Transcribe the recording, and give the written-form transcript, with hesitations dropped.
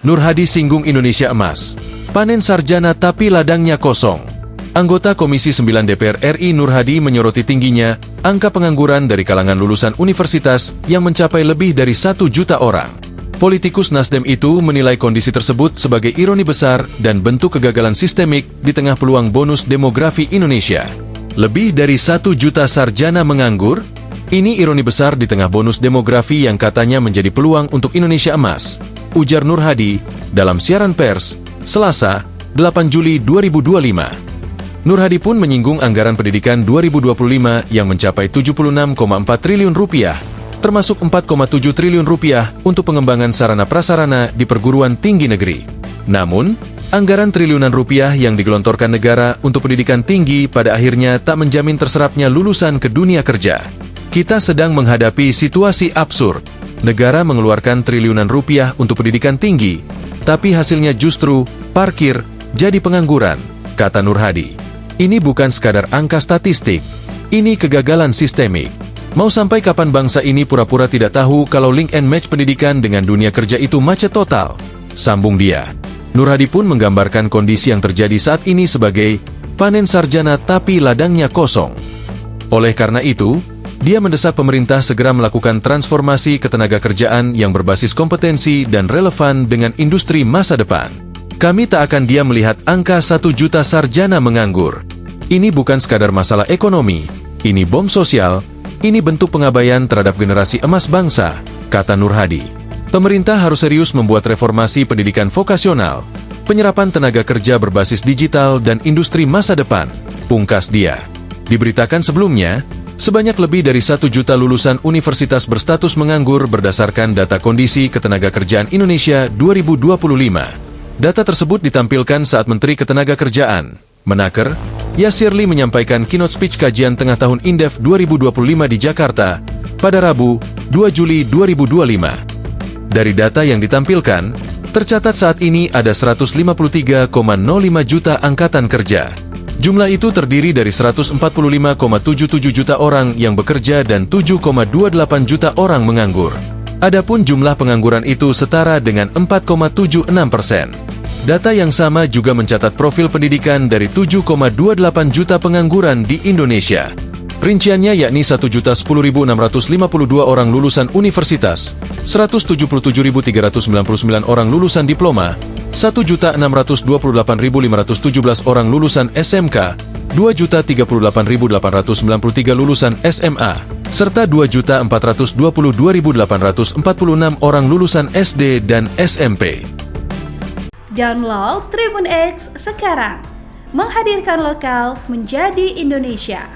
Nur Hadi singgung Indonesia emas. Panen sarjana tapi ladangnya kosong. Anggota Komisi 9 DPR RI Nur Hadi menyoroti tingginya angka pengangguran dari kalangan lulusan universitas yang mencapai lebih dari 1 juta orang. Politikus Nasdem itu menilai kondisi tersebut sebagai ironi besar dan bentuk kegagalan sistemik di tengah peluang bonus demografi Indonesia. Lebih dari 1 juta sarjana menganggur? Ini ironi besar di tengah bonus demografi yang katanya menjadi peluang untuk Indonesia emas, ujar Nur Hadi dalam siaran pers, Selasa, 8 Juli 2025. Nur Hadi pun menyinggung anggaran pendidikan 2025 yang mencapai 76,4 triliun rupiah, termasuk 4,7 triliun rupiah untuk pengembangan sarana prasarana di perguruan tinggi negeri. Namun, anggaran triliunan rupiah yang digelontorkan negara untuk pendidikan tinggi pada akhirnya tak menjamin terserapnya lulusan ke dunia kerja. Kita sedang menghadapi situasi absurd. Negara mengeluarkan triliunan rupiah untuk pendidikan tinggi, tapi hasilnya justru parkir jadi pengangguran, kata Nur Hadi. Ini bukan sekadar angka statistik, ini kegagalan sistemik. Mau sampai kapan bangsa ini pura-pura tidak tahu kalau link and match pendidikan dengan dunia kerja itu macet total? Sambung dia. Nur Hadi pun menggambarkan kondisi yang terjadi saat ini sebagai panen sarjana tapi ladangnya kosong. Oleh karena itu, dia mendesak pemerintah segera melakukan transformasi ketenagakerjaan yang berbasis kompetensi dan relevan dengan industri masa depan. Kami tak akan diam melihat angka 1 juta sarjana menganggur. Ini bukan sekadar masalah ekonomi, ini bom sosial, ini bentuk pengabaian terhadap generasi emas bangsa, kata Nur Hadi. Pemerintah harus serius membuat reformasi pendidikan vokasional, penyerapan tenaga kerja berbasis digital dan industri masa depan, pungkas dia. Diberitakan sebelumnya, sebanyak lebih dari 1 juta lulusan universitas berstatus menganggur berdasarkan data kondisi ketenagakerjaan Indonesia 2025. Data tersebut ditampilkan saat Menteri Ketenagakerjaan, Menaker, Yasir Lee menyampaikan keynote speech kajian tengah tahun Indef 2025 di Jakarta pada Rabu, 2 Juli 2025. Dari data yang ditampilkan, tercatat saat ini ada 153,05 juta angkatan kerja. Jumlah itu terdiri dari 145,77 juta orang yang bekerja dan 7,28 juta orang menganggur. Adapun jumlah pengangguran itu setara dengan 4,76%. Data yang sama juga mencatat profil pendidikan dari 7,28 juta pengangguran di Indonesia. Rinciannya yakni 1.010.652 orang lulusan universitas, 177.399 orang lulusan diploma, 1.628.517 orang lulusan SMK, 2.038.893 lulusan SMA, serta 2.422.846 orang lulusan SD dan SMP. Download Tribun X sekarang, menghadirkan lokal menjadi Indonesia.